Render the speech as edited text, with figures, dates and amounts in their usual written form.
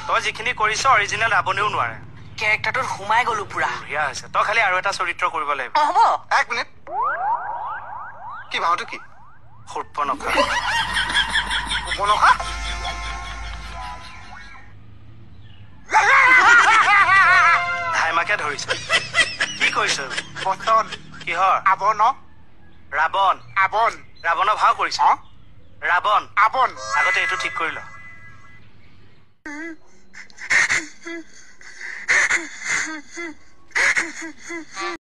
তই যিখিনি কৰিছ অৰিজিনেল ৰাৱণেও নোৱাৰে কেৰেক্টাৰটোত সোমাই গলো পুৰা বঢ়িয়া হৈছে তই খালি আৰু এটা চৰিত্ৰ কৰিব লাগিব হ'ব এক মিনিট কি ভাওটো কি সূৰ্পনখা উপনখা ধাইমাকে ধৰিছে কি কৰিছ বচন কিহৰ আৱন ৰাৱণ আৱন ৰাৱণৰ ভাও কৰিছ ৰাৱণ আৱন আগতে এইটো ঠিক কৰি ল